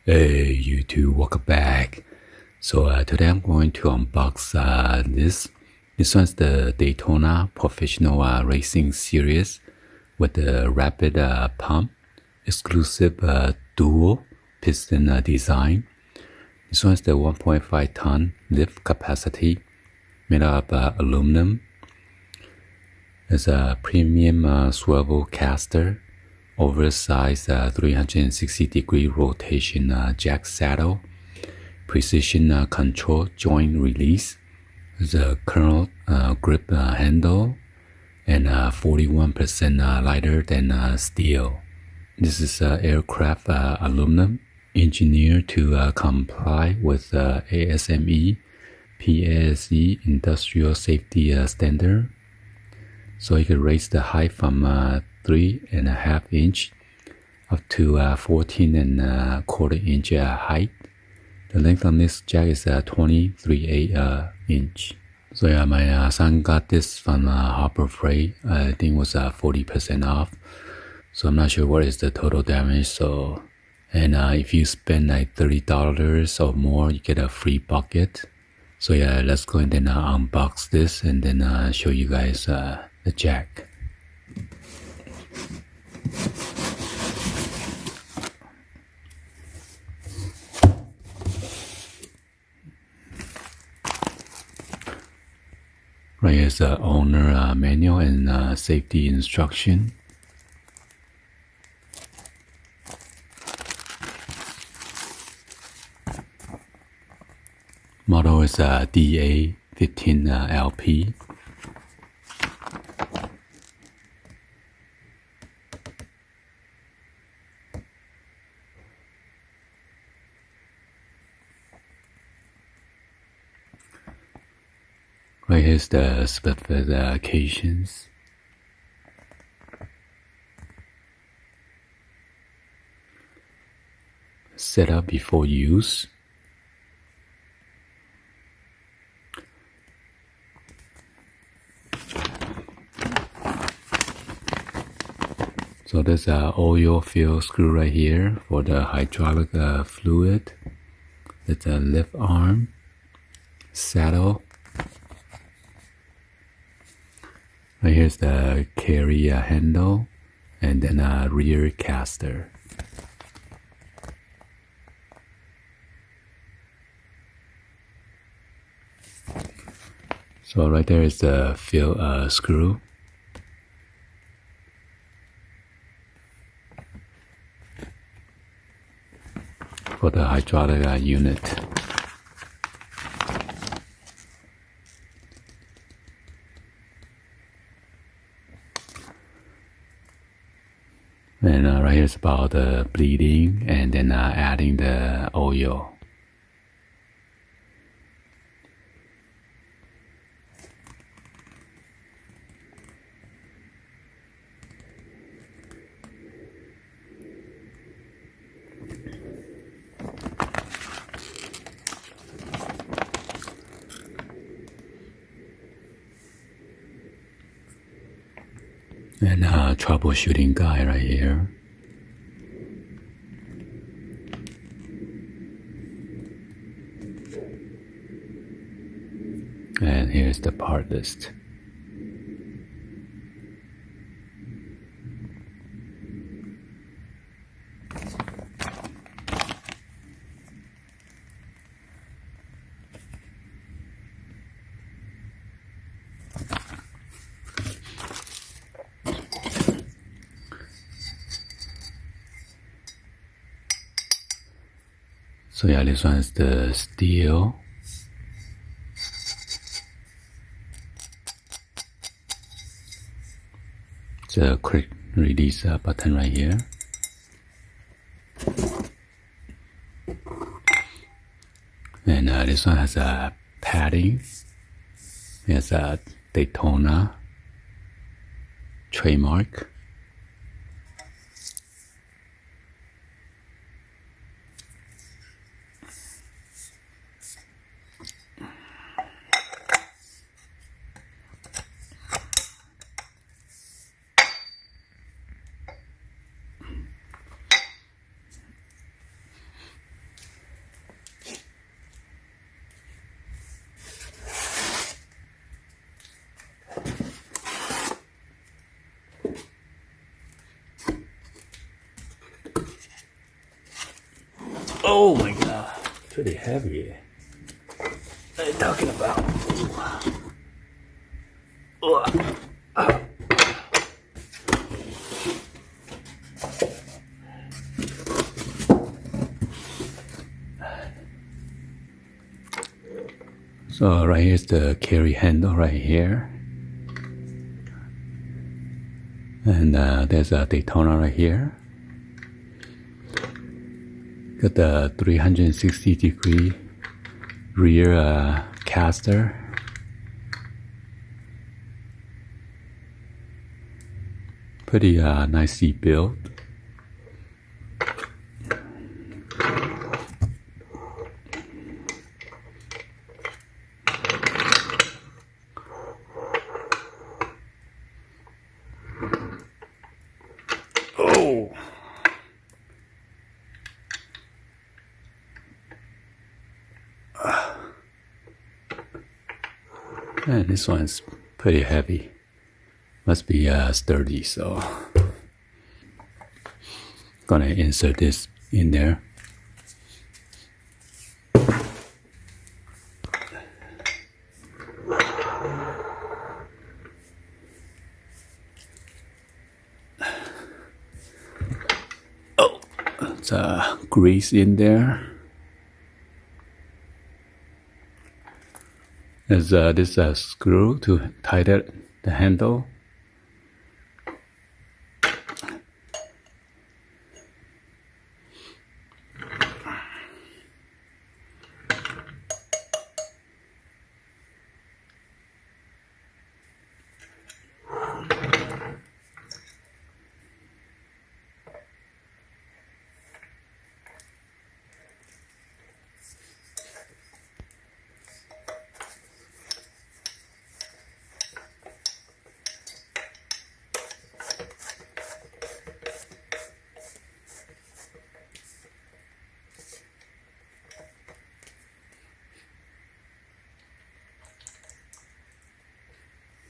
Hey YouTube, welcome back. So today I'm going to unbox this. This one's the Daytona Professional Racing Series with the rapid pump, exclusive dual piston design. This one's the 1.5 ton lift capacity, made of aluminum. There's a premium swivel caster, oversized 360-degree rotation jack saddle, precision control joint release. There's a curl grip handle, and 41% lighter than steel. This is aircraft aluminum, engineered to comply with ASME PASE industrial safety standard. So you could raise the height from 3.5 inch up to 14.25 inch height. The length on this jack is 23.8 inch. So yeah, my son got this from Harbor Freight. I think it was 40% off. So I'm not sure what is the total damage. So, and if you spend like $30 or more, you get a free bucket. So yeah, let's go and then unbox this and then show you guys the jack. Right here's the owner manual and safety instruction. Model is DA15LP. Right here's the specifications. Set up before use. So there's a oil fill screw right here for the hydraulic fluid. There's a lift arm, saddle. Right here's the carry handle, and then a rear caster. So right there is the fill screw. For the hydraulic unit. And right here is about the bleeding and then adding the oil. And troubleshooting guide right here. And here's the part list. So yeah, this one is the steel. It's a quick release button right here. And this one has a padding. It has a Daytona trademark. Oh my god, pretty heavy. What are you talking about? So right here's the carry handle right here. And there's a Daytona right here. Got the 360-degree rear caster. Pretty nicely built. Oh! And this one's pretty heavy. Must be sturdy, so gonna insert this in there. Oh, it's grease in there. There's this screw to tighten the handle.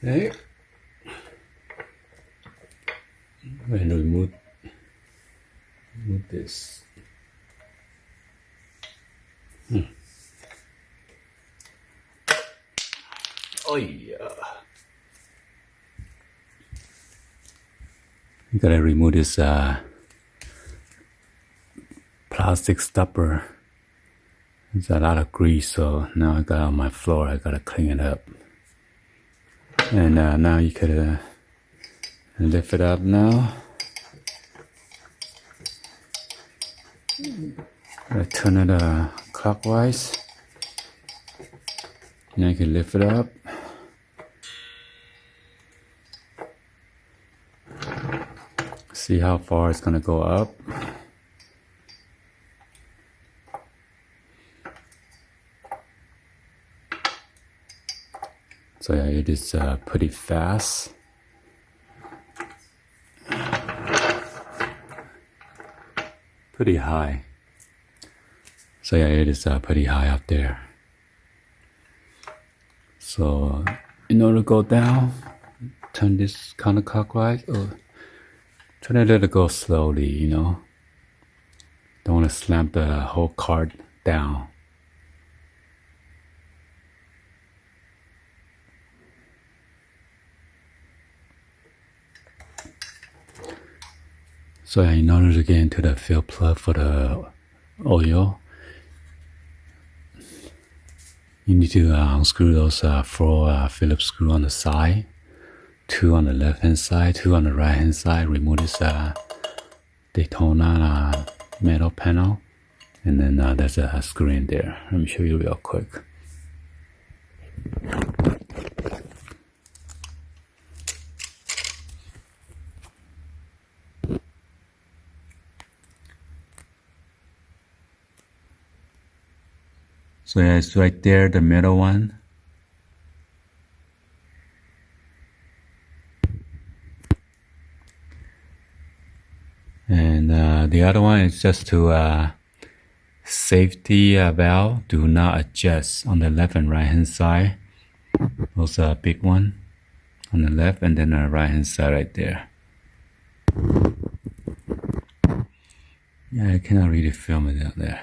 Okay. And remove this. Oh yeah. You gotta remove this plastic stopper. There's a lot of grease, so now I got it on my floor. I gotta clean it up. And now you could lift it up now. I turn it clockwise. Now you can lift it up. See how far it's gonna go up. So yeah, it is pretty fast. Pretty high. So yeah, it is pretty high up there. So in order to go down, turn this counterclockwise, or try to let it go slowly, you know. Don't want to slam the whole cart down. So in order to get into the fill plug for the oil, you need to unscrew those 4 Phillips screws on the side, 2 on the left hand side, 2 on the right hand side. Remove this Daytona metal panel, and then there's a screw in there. Let me show you real quick. So yeah, it's right there, the middle one. And the other one is just to safety valve. Do not adjust on the left and right hand side. Those are a big one on the left, and then the right hand side right there. Yeah, I cannot really film it out there.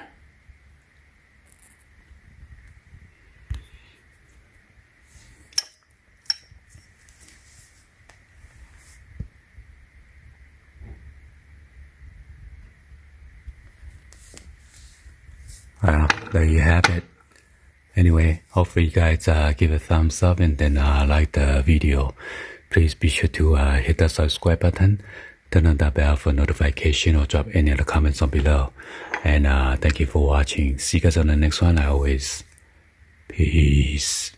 I don't know, there you have it. Anyway, hopefully you guys give a thumbs up and then like the video. Please be sure to hit the subscribe button, turn on the bell for notification, or drop any other comments on below. And thank you for watching. See you guys on the next one. Peace.